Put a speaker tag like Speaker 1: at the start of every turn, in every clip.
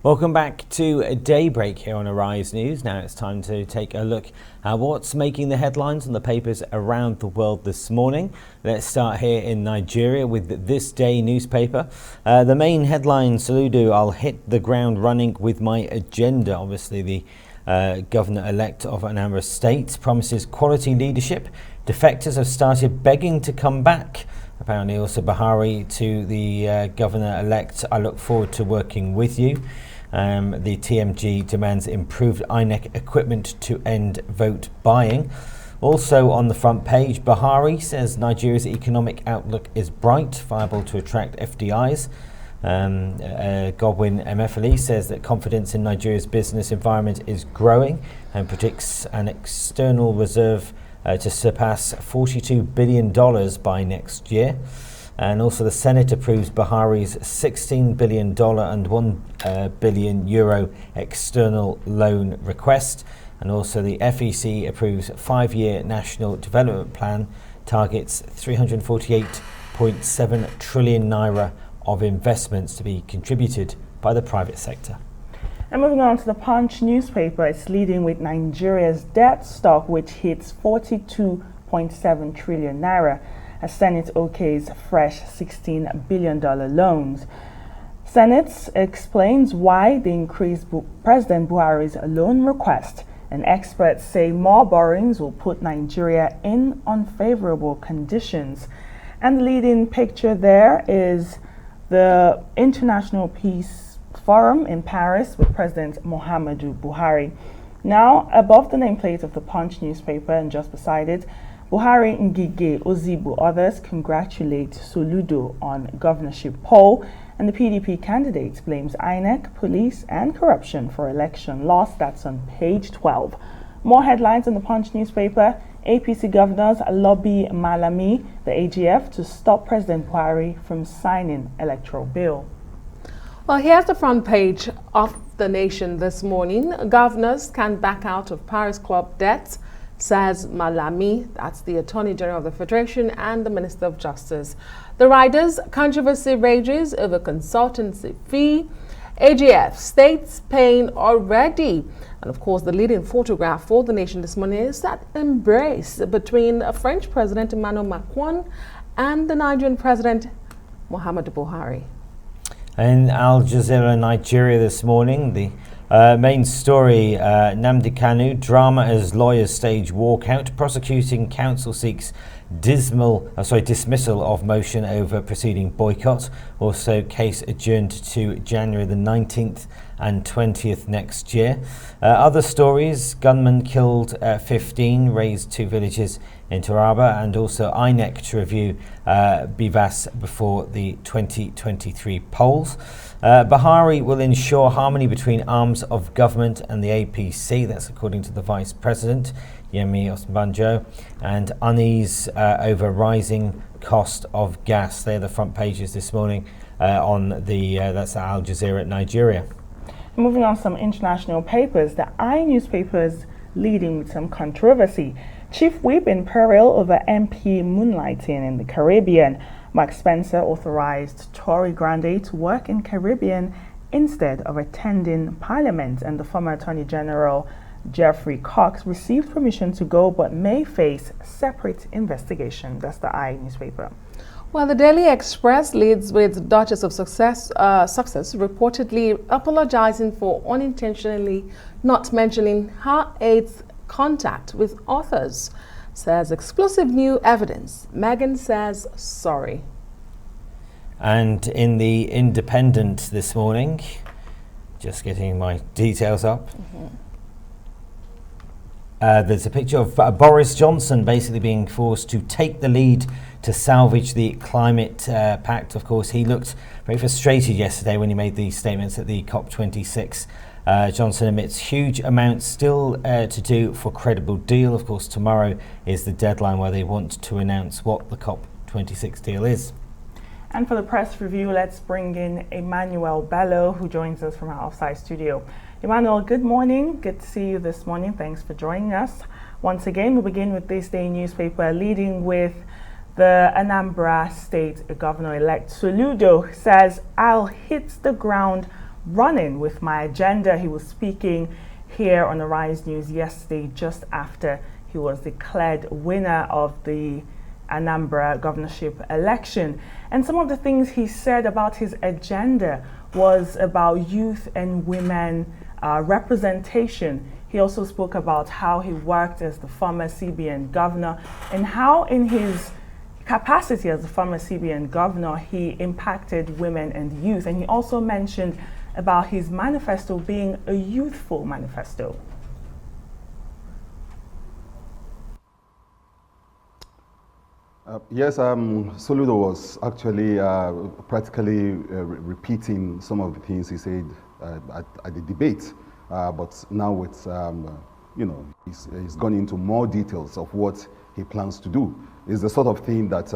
Speaker 1: Welcome back to Daybreak here on Arise News. Now it's time to take a look at what's making the headlines on the papers around the world this morning. Let's start here in Nigeria with ThisDay newspaper. The main headline, Soludo, I'll hit the ground running with my agenda. Obviously the governor-elect of Anambra State promises quality leadership. Defectors have started begging to come back. Apparently also Buhari to the governor-elect, I look forward to working with you. The TMG demands improved INEC equipment to end vote buying. Also on the front page, Buhari says Nigeria's economic outlook is bright, viable to attract FDIs. Godwin Emefiele says that confidence in Nigeria's business environment is growing and predicts an external reserve to surpass $42 billion by next year. And also the Senate approves Buhari's $16 billion and €1 billion external loan request. And also the FEC approves 5-year national development plan, targets 348.7 trillion naira of investments to be contributed by the private sector.
Speaker 2: And moving on to the Punch newspaper, it's leading with Nigeria's debt stock, which hits 42.7 trillion naira. As Senate okays fresh $16 billion loans. Senate explains why they increased President Buhari's loan request, and experts say more borrowings will put Nigeria in unfavorable conditions. And the leading picture there is the International Peace Forum in Paris with President Muhammadu Buhari. Now, above the nameplate of the Punch newspaper and just beside it, Buhari, Ngige, Ozibu, others congratulate Soludo on governorship poll, and the PDP candidate blames INEC, police and corruption for election loss. That's on page 12. More headlines in the Punch newspaper. APC governors lobby Malami, the AGF, to stop President Buhari from signing electoral bill.
Speaker 3: Well, here's the front page of The Nation this morning. Governors can back out of Paris Club debts, says Malami, that's the Attorney General of the Federation and the Minister of Justice. The riders' controversy rages over consultancy fee. AGF states paying already. And of course, the leading photograph for The Nation this morning is that embrace between French President Emmanuel Macron and the Nigerian President Muhammadu Buhari.
Speaker 1: In Al Jazeera, Nigeria this morning, the main story, Nnamdi Kanu, drama as lawyers stage walkout. Prosecuting counsel seeks dismissal of motion over proceeding boycott. Also, case adjourned to January the 19th and 20th next year. Other stories, gunmen killed 15, razed 2 villages in Taraba, and also INEC to review BVAS before the 2023 polls. Buhari will ensure harmony between arms of government and the APC. That's according to the Vice President, Yemi Osinbajo, and unease over rising cost of gas. They're the front pages this morning on the that's Al Jazeera, Nigeria.
Speaker 2: Moving on to some international papers, the newspaper is leading with some controversy. Chief Whip in peril over MP moonlighting in the Caribbean. Mark Spencer authorized Tory Grande to work in Caribbean instead of attending Parliament, and the former Attorney General Geoffrey Cox received permission to go but may face separate investigation. That's the newspaper.
Speaker 3: Well, the Daily Express leads with Duchess of Success reportedly apologizing for unintentionally not mentioning her aide's contact with authors. Says explosive new evidence. Meghan says sorry.
Speaker 1: And in the Independent this morning, just getting my details up. There's a picture of Boris Johnson basically being forced to take the lead to salvage the climate pact. Of course, he looked very frustrated yesterday when he made these statements at the COP26. Johnson admits huge amounts still to do for credible deal. Of course, tomorrow is the deadline where they want to announce what the COP26 deal is.
Speaker 2: And for the press review, let's bring in Emmanuel Bello, who joins us from our offsite studio. Emmanuel, good morning. Good to see you this morning. Thanks for joining us. Once again, we begin with ThisDay newspaper, leading with the Anambra State Governor-elect Soludo says, I'll hit the ground running with my agenda. He was speaking here on Arise News yesterday, just after he was declared winner of the Anambra governorship election. And some of the things he said about his agenda was about youth and women representation. He also spoke about how he worked as the former CBN governor and how in his capacity as the former CBN governor, he impacted women and youth. And he also mentioned about his manifesto being a youthful manifesto.
Speaker 4: Yes, Soludo was actually practically repeating some of the things he said at the debate, but now with, he's gone into more details of what he plans to do. It's the sort of thing that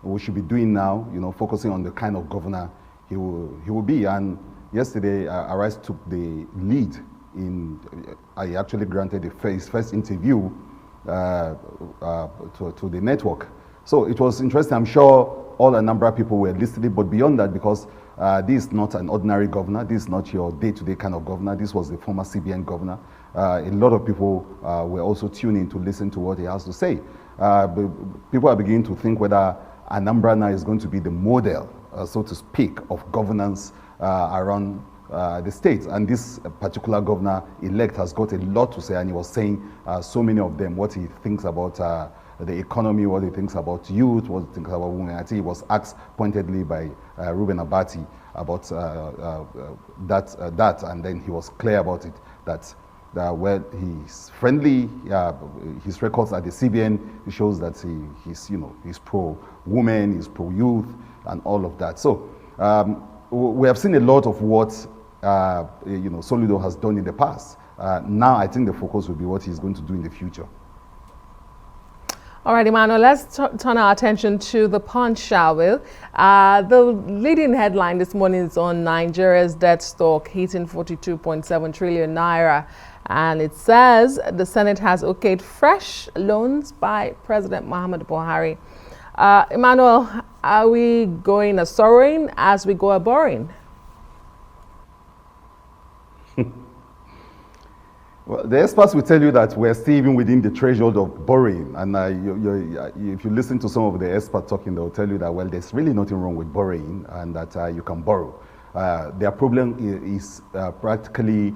Speaker 4: we should be doing now, focusing on the kind of governor he will be. And yesterday, Arise took the lead I actually granted his first interview to the network. So it was interesting. I'm sure all a number of people were listening, but beyond that, because this is not an ordinary governor, this is not your day-to-day kind of governor, this was the former CBN governor. A lot of people were also tuning to listen to what he has to say. People are beginning to think whether Anambra now is going to be the model, so to speak, of governance around the state. And this particular governor-elect has got a lot to say, and he was saying so many of them, what he thinks about the economy, what he thinks about youth, what he thinks about women. I think he was asked pointedly by Reuben Abati about that, and then he was clear about it, that well, he's friendly, his records at the CBN shows that he's pro-women, he's pro-youth, and all of that. So we have seen a lot of what Soludo has done in the past. Now I think the focus will be what he's going to do in the future.
Speaker 3: All right, Emmanuel, let's turn our attention to the Punch, shall we? The leading headline this morning is on Nigeria's debt stock hitting 42.7 trillion naira. And it says the Senate has okayed fresh loans by President Muhammadu Buhari. Emmanuel, are we going a sorrowing as we go a borrowing?
Speaker 4: Well, the experts will tell you that we're still even within the threshold of borrowing. And if you listen to some of the experts talking, they'll tell you that, well, there's really nothing wrong with borrowing and that you can borrow. Their problem is practically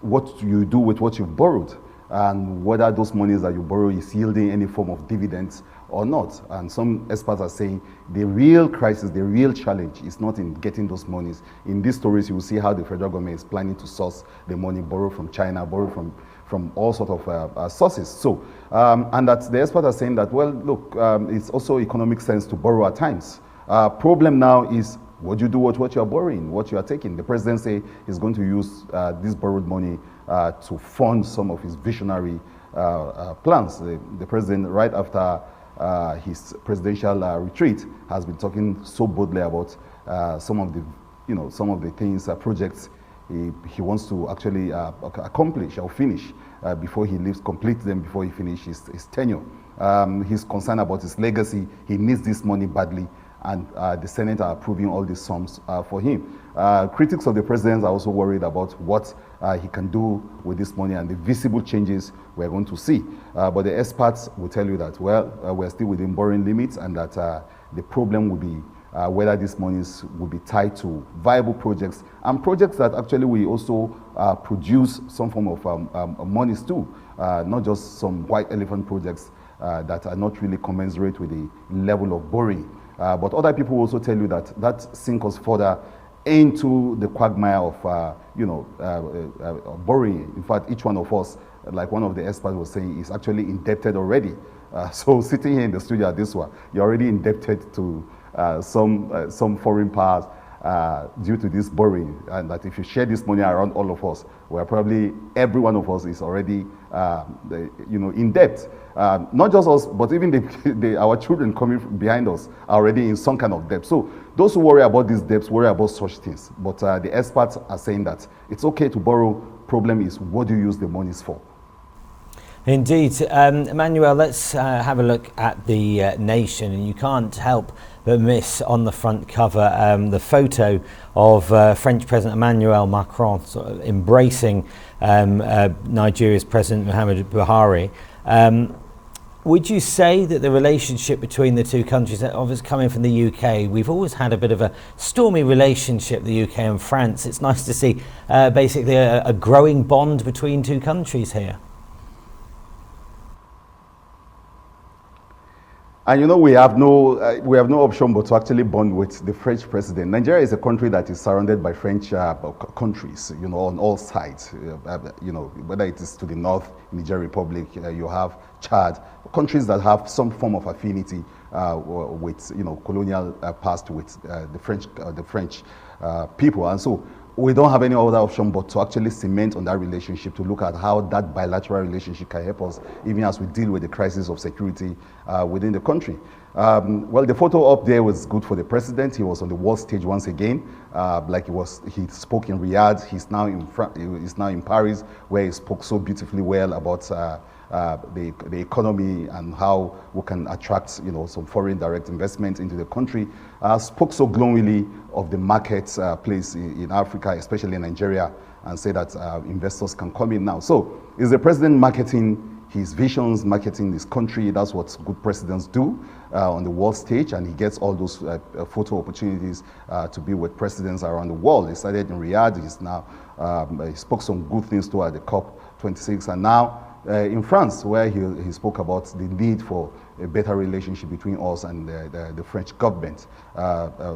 Speaker 4: what you do with what you've borrowed and whether those monies that you borrow is yielding any form of dividends or not. And some experts are saying the real crisis, the real challenge is not in getting those monies. In these stories, you will see how the federal government is planning to source the money, borrow from China, borrow from all sorts of sources. So, and that the experts are saying that, well, look, it's also economic sense to borrow at times. Problem now is what you do with what you are borrowing, what you are taking. The president say he's going to use this borrowed money to fund some of his visionary plans. The president, right after his presidential retreat, has been talking so boldly about some of the things, projects he wants to actually accomplish or finish before he leaves, complete them before he finishes his tenure. He's concerned about his legacy. He needs this money badly, and the Senate are approving all these sums for him. Critics of the president are also worried about what he can do with this money and the visible changes we're going to see. But the experts will tell you that, well, we're still within borrowing limits, and that the problem will be whether these monies will be tied to viable projects and projects that actually will also produce some form of monies too, not just some white elephant projects that are not really commensurate with the level of borrowing. But other people will also tell you that that sinks us further into the quagmire of borrowing. In fact, each one of us, like one of the experts was saying, is actually indebted already. So sitting here in the studio at this one, you're already indebted to some foreign powers due to this borrowing, and that if you share this money around all of us, we're probably, every one of us is already in debt. Not just us, but even our children coming behind us are already in some kind of debt. So those who worry about these debts worry about such things. But the experts are saying that it's okay to borrow. Problem is, what do you use the monies for?
Speaker 1: Indeed. Emmanuel, let's have a look at the nation, and you can't help but miss on the front cover the photo of French President Emmanuel Macron sort of embracing Nigeria's President Muhammadu Buhari. Would you say that the relationship between the two countries, obviously coming from the UK, we've always had a bit of a stormy relationship, the UK and France. It's nice to see basically a growing bond between two countries here.
Speaker 4: And you know, we have no option but to actually bond with the French president. Nigeria is a country that is surrounded by French countries, you know, on all sides. You know, whether it is to the north, Niger Republic, you have Chad, countries that have some form of affinity with, you know, colonial past with the French people, and so we don't have any other option but to actually cement on that relationship, to look at how that bilateral relationship can help us even as we deal with the crisis of security within the country. Well, the photo up there was good for the president. He was on the world stage once again, he spoke in Riyadh. He's now in Paris, where he spoke so beautifully well about the economy and how we can attract, you know, some foreign direct investment into the country. Spoke so glowingly of the marketplace in Africa, especially in Nigeria, and said that investors can come in now. So is the president marketing his visions, marketing his country? That's what good presidents do on the world stage, and he gets all those photo opportunities to be with presidents around the world. He started in Riyadh. He's now he spoke some good things too at the COP26, and now in France, where he spoke about the need for a better relationship between us and the French government.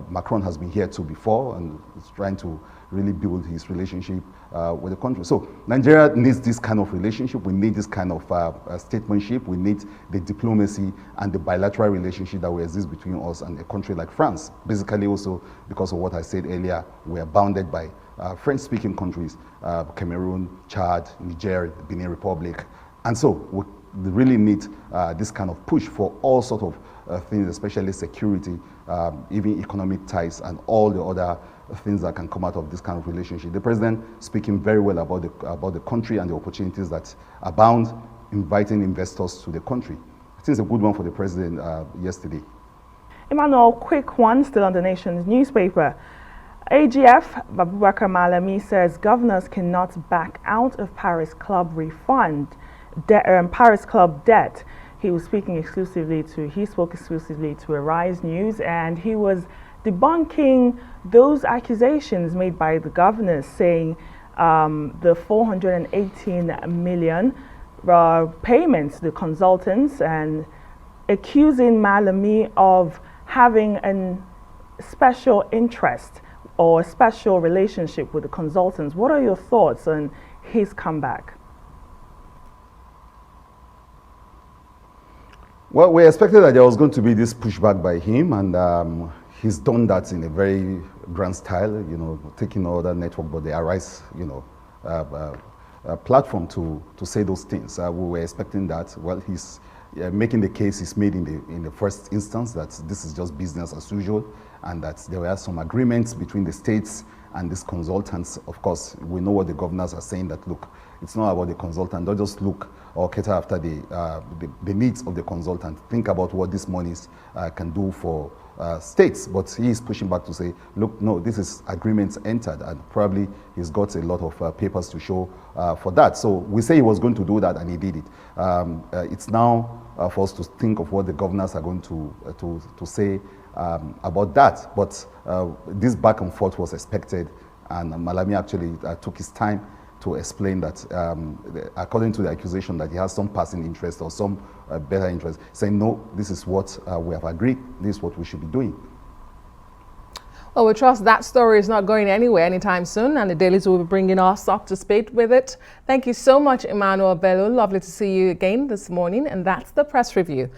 Speaker 4: Macron has been here too before and is trying to really build his relationship with the country. So Nigeria needs this kind of relationship. We need this kind of statesmanship. We need the diplomacy and the bilateral relationship that will exist between us and a country like France. Basically also because of what I said earlier, we are bounded by French-speaking countries, Cameroon, Chad, Niger, Benin Republic. And so we really need this kind of push for all sorts of things, especially security, even economic ties, and all the other things that can come out of this kind of relationship. The president speaking very well about the country and the opportunities that abound, inviting investors to the country. I think it's a good one for the president yesterday.
Speaker 2: Emmanuel, quick one, still on the Nation's newspaper. AGF Babubakar Malami says governors cannot back out of Paris Club refund, Paris Club debt. He spoke exclusively to Arise News, and he was debunking those accusations made by the governors, saying the 418 million payments to the consultants, and accusing Malami of having a special interest or a special relationship with the consultants. What are your thoughts on his comeback?
Speaker 4: Well, we expected that there was going to be this pushback by him, and he's done that in a very grand style, you know, taking other network, but the Arise, you know, platform to say those things. We were expecting that. Well, he's making the case he's made in the first instance, that this is just business as usual, and that there were some agreements between the states and these consultants. Of course, we know what the governors are saying, that look, it's not about the consultant. Don't just look or cater after the needs of the consultant. Think about what these monies can do for states. But he is pushing back to say, look, no, this is agreements entered, and probably he's got a lot of papers to show for that. So we say he was going to do that, and he did it. It's now for us to think of what the governors are going to say about that. But this back and forth was expected, and Malami actually took his time to explain that according to the accusation that he has some passing interest or some better interest, saying, no, this is what we have agreed, this is what we should be doing.
Speaker 3: Well, we trust that story is not going anywhere anytime soon, and the dailies will be bringing us up to speed with it. Thank you so much, Emmanuel Bello. Lovely to see you again this morning, and that's the press review.